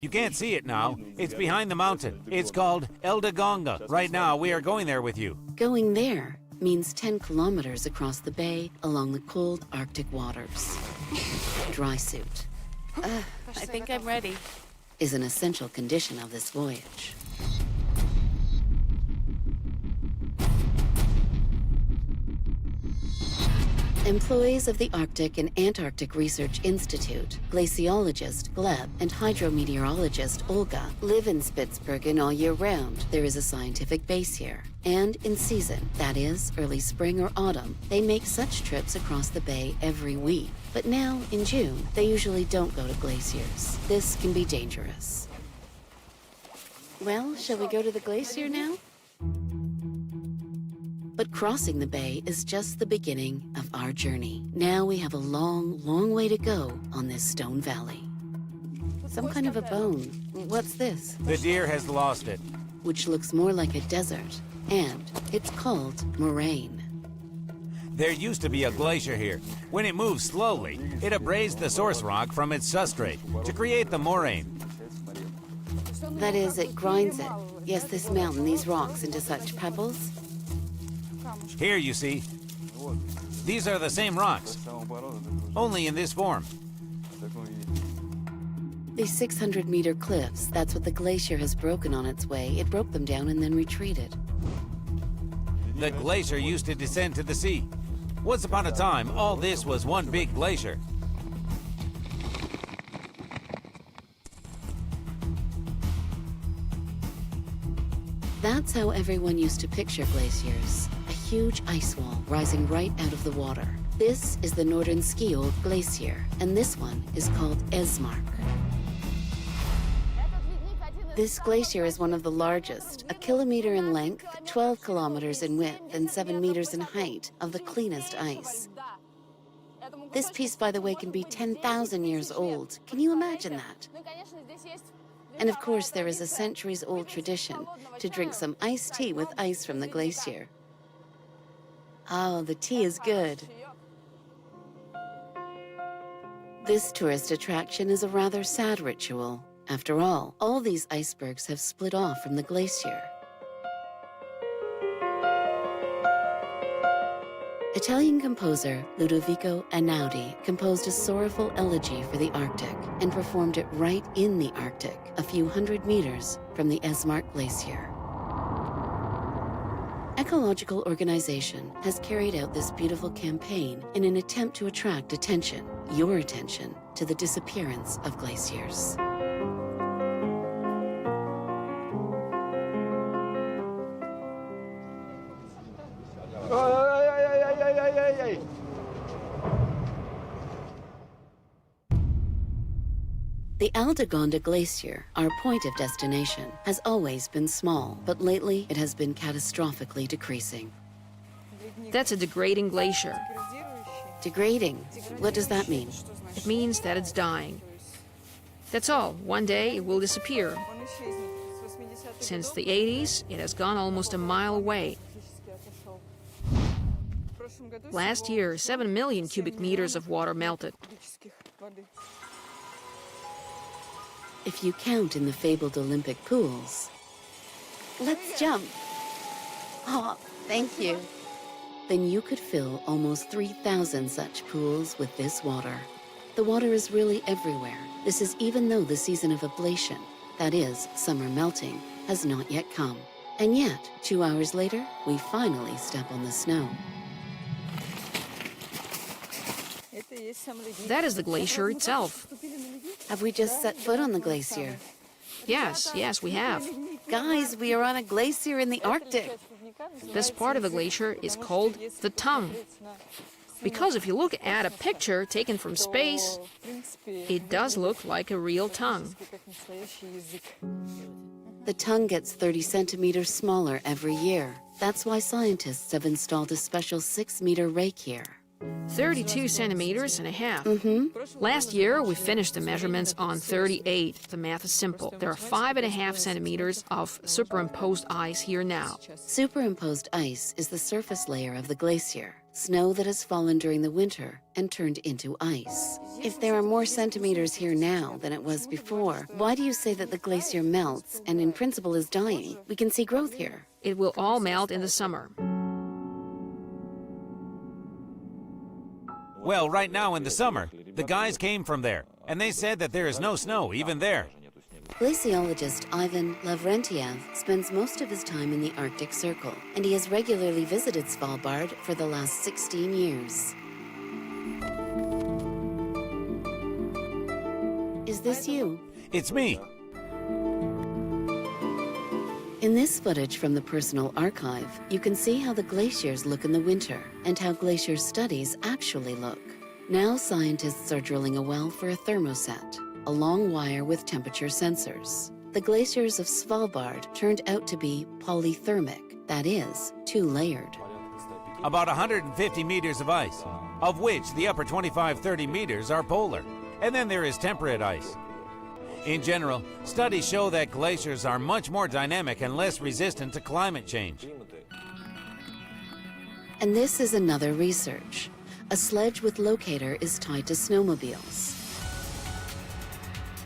You can't see it now. It's behind the mountain. It's called Aldegonda. Right now, we are going there with you. Going there means 10 kilometers across the bay along the cold Arctic waters. Dry suit I think I'm ready. is an essential condition of this voyage. Employees of the Arctic and Antarctic Research Institute, glaciologist Gleb and hydrometeorologist Olga live in Spitsbergen all year round. There is a scientific base here. And in season, that is, early spring or autumn, they make such trips across the bay every week. But now, in June, they usually don't go to glaciers. This can be dangerous. Well, shall we go to the glacier now? But crossing the bay is just the beginning of our journey. Now we have a long, long way to go on this stone valley. Some kind of a bone. What's this? The deer has lost it. Which looks more like a desert, and it's called moraine. There used to be a glacier here. When it moves slowly, it abrades the source rock from its substrate to create the moraine. That is, it grinds it. Yes, this mountain, these rocks into such pebbles. Here, you see, these are the same rocks, only in this form. These 600-meter cliffs, that's what the glacier has broken on its way. It broke them down and then retreated. The glacier used to descend to the sea. Once upon a time, all this was one big glacier. That's how everyone used to picture glaciers. A huge ice wall rising right out of the water. This is the Northern Skiol Glacier, and this one is called Esmark. This glacier is one of the largest, 1 kilometer in length, 12 kilometers in width, and 7 meters in height of the cleanest ice. This piece, by the way, can be 10,000 years old. Can you imagine that? And of course, there is a centuries-old tradition to drink some iced tea with ice from the glacier. Oh, the tea is good. This tourist attraction is a rather sad ritual. After all these icebergs have split off from the glacier. Italian composer Ludovico Einaudi composed a sorrowful elegy for the Arctic and performed it right in the Arctic, a few hundred meters from the Esmark Glacier. Ecological Organization has carried out this beautiful campaign in an attempt to attract attention, your attention, to the disappearance of glaciers. The Aldegonda Glacier, our point of destination, has always been small, but lately it has been catastrophically decreasing. That's a degrading glacier. Degrading? What does that mean? It means that it's dying. That's all. One day it will disappear. Since the 80s, it has gone almost a mile away. Last year, 7 million cubic meters of water melted. If you count in the fabled Olympic pools. Let's jump. Oh, thank you. Then you could fill almost 3,000 such pools with this water. The water is really everywhere. This is even though the season of ablation, that is, summer melting, has not yet come. And yet, 2 hours later, we finally step on the snow. That is the glacier itself. Have we just set foot on the glacier? Yes, we have. Guys, we are on a glacier in the Arctic. This part of the glacier is called the tongue. Because if you look at a picture taken from space, it does look like a real tongue. The tongue gets 30 centimeters smaller every year. That's why scientists have installed a special 6-meter rake here. 32 centimeters and a half. Last year, we finished the measurements on 38. The math is simple. There are 5.5 centimeters of superimposed ice here now. Superimposed ice is the surface layer of the glacier, snow that has fallen during the winter and turned into ice. If there are more centimeters here now than it was before, why do you say that the glacier melts and in principle is dying? We can see growth here. It will all melt in the summer. Well, right now in the summer, the guys came from there, and they said that there is no snow even there. Glaciologist Ivan Lavrentiev spends most of his time in the Arctic Circle, and he has regularly visited Svalbard for the last 16 years. Is this you? It's me. In this footage from the personal archive, you can see how the glaciers look in the winter and how glacier studies actually look. Now scientists are drilling a well for a thermoset, a long wire with temperature sensors. The glaciers of Svalbard turned out to be polythermic, that is, two-layered. About 150 meters of ice, of which the upper 25-30 meters are polar. And then there is temperate ice. In general, studies show that glaciers are much more dynamic and less resistant to climate change. And this is another research. A sledge with locator is tied to snowmobiles.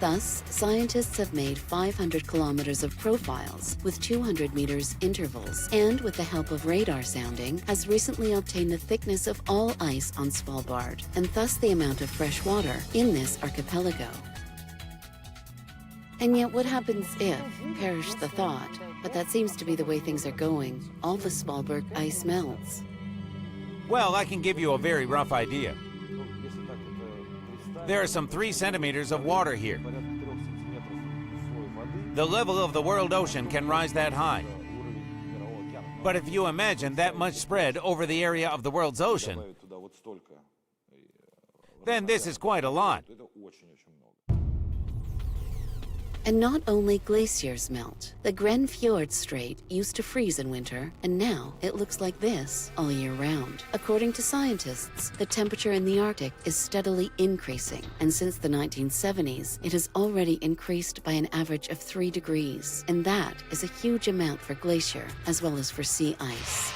Thus, scientists have made 500 kilometers of profiles with 200 meters intervals, and with the help of radar sounding, has recently obtained the thickness of all ice on Svalbard, and thus the amount of fresh water in this archipelago. And yet what happens if, perish the thought, but that seems to be the way things are going, all the Svalbard ice melts? Well, I can give you a very rough idea. There are some 3 centimeters of water here. The level of the world ocean can rise that high. But if you imagine that much spread over the area of the world's ocean, then this is quite a lot. And not only glaciers melt. The Grenfjord Strait used to freeze in winter, and now it looks like this all year round. According to scientists, the temperature in the Arctic is steadily increasing, and since the 1970s, it has already increased by an average of 3 degrees, and that is a huge amount for glacier, as well as for sea ice.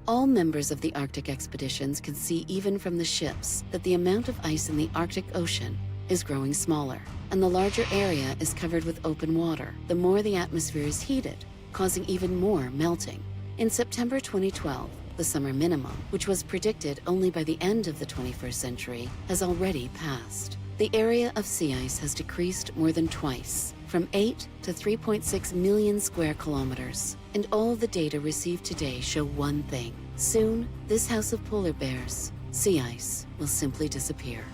All members of the Arctic expeditions can see even from the ships that the amount of ice in the Arctic Ocean is growing smaller, and the larger area is covered with open water, the more the atmosphere is heated, causing even more melting. In September 2012, the summer minimum, which was predicted only by the end of the 21st century, has already passed. The area of sea ice has decreased more than twice, from 8 to 3.6 million square kilometers. And all the data received today show one thing. Soon, this house of polar bears, sea ice, will simply disappear.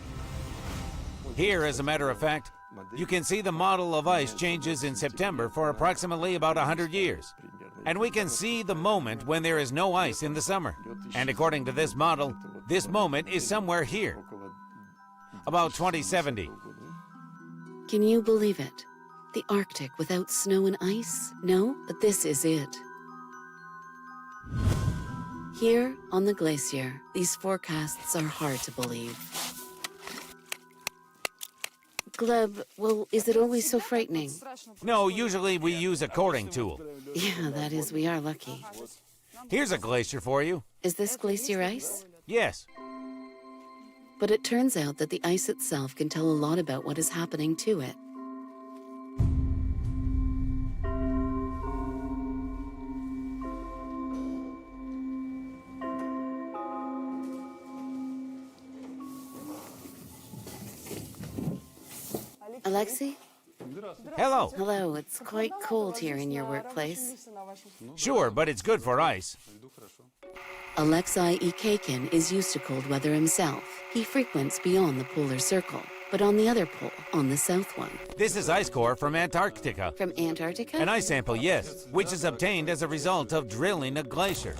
Here, as a matter of fact, you can see the model of ice changes in September for approximately about 100 years. And we can see the moment when there is no ice in the summer. And according to this model, this moment is somewhere here, about 2070. Can you believe it? The Arctic without snow and ice? No, but this is it. Here, on the glacier, these forecasts are hard to believe. Gleb, well, is it always so frightening? No, usually we use a coring tool. Yeah, that is, we are lucky. Here's a glacier for you. Is this glacier ice? Yes. But it turns out that the ice itself can tell a lot about what is happening to it. Alexei? Hello. Hello, it's quite cold here in your workplace. Sure, but it's good for ice. Alexei Ikakin is used to cold weather himself. He frequents beyond the polar circle, but on the other pole, on the south one. This is ice core from Antarctica. From Antarctica? An ice sample, yes, which is obtained as a result of drilling a glacier.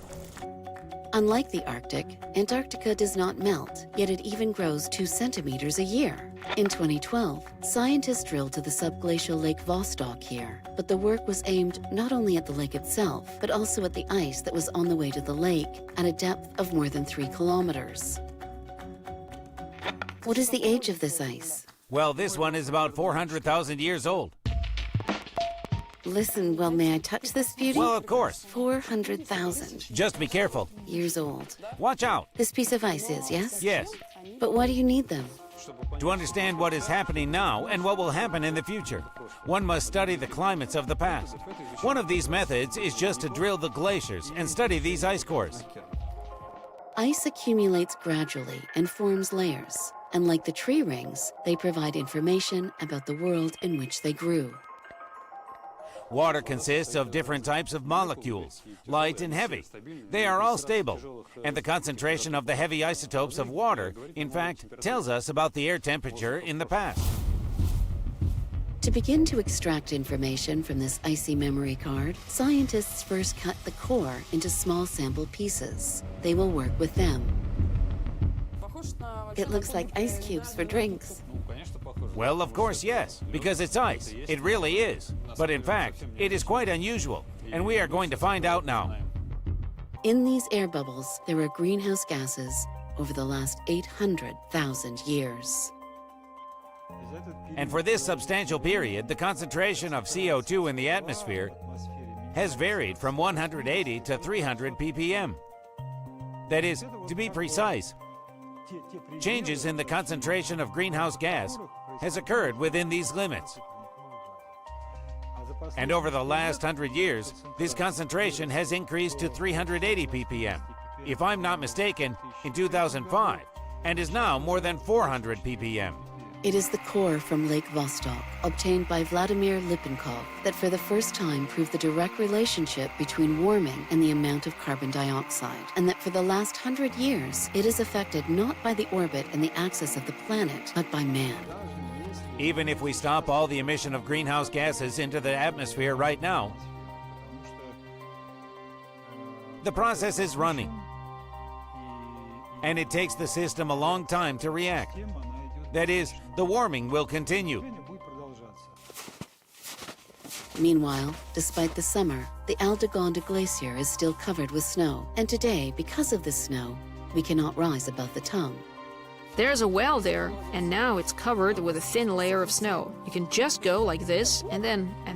Unlike the Arctic, Antarctica does not melt, yet it even grows 2 centimeters a year. In 2012, scientists drilled to the subglacial Lake Vostok here, but the work was aimed not only at the lake itself, but also at the ice that was on the way to the lake at a depth of more than 3 kilometers. What is the age of this ice? Well, this one is about 400,000 years old. Listen, well, may I touch this beauty? Well, of course. 400,000 Just be careful. years old. Watch out. This piece of ice is, yes? Yes. But why do you need them? To understand what is happening now and what will happen in the future, one must study the climates of the past. One of these methods is just to drill the glaciers and study these ice cores. Ice accumulates gradually and forms layers. And like the tree rings, they provide information about the world in which they grew. Water consists of different types of molecules, light and heavy. They are all stable, and the concentration of the heavy isotopes of water, in fact, tells us about the air temperature in the past. To begin to extract information from this icy memory card, scientists first cut the core into small sample pieces. They will work with them. It looks like ice cubes for drinks. Well, of course, yes, because it's ice. It really is. But in fact, it is quite unusual, and we are going to find out now. In these air bubbles, there are greenhouse gases over the last 800,000 years. And for this substantial period, the concentration of CO2 in the atmosphere has varied from 180 to 300 ppm. That is, to be precise, changes in the concentration of greenhouse gas has occurred within these limits. And over the last 100 years, this concentration has increased to 380 ppm, if I'm not mistaken, in 2005, and is now more than 400 ppm. It is the core from Lake Vostok, obtained by Vladimir Lippenkov, that for the first time proved the direct relationship between warming and the amount of carbon dioxide, and that for the last 100 years, it is affected not by the orbit and the axis of the planet, but by man. Even if we stop all the emission of greenhouse gases into the atmosphere right now, the process is running, and it takes the system a long time to react. That is, the warming will continue. Meanwhile, despite the summer, the Aldegonda Glacier is still covered with snow, and today, because of the snow, we cannot rise above the tongue. There's a well there, and now it's covered with a thin layer of snow. You can just go like this, and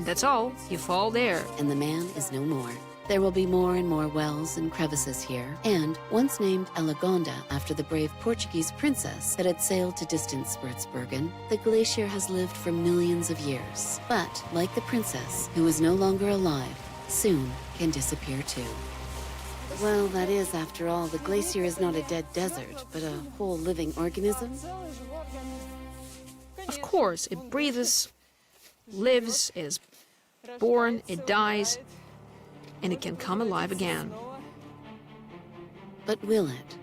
that's all. You fall there. And the man is no more. There will be more and more wells and crevices here, and once named Aldegonda after the brave Portuguese princess that had sailed to distant Spitsbergen, the glacier has lived for millions of years. But, like the princess, who is no longer alive, soon can disappear too. Well, that is, after all, the glacier is not a dead desert, but a whole living organism. Of course, it breathes, lives, is born, it dies, and it can come alive again. But will it?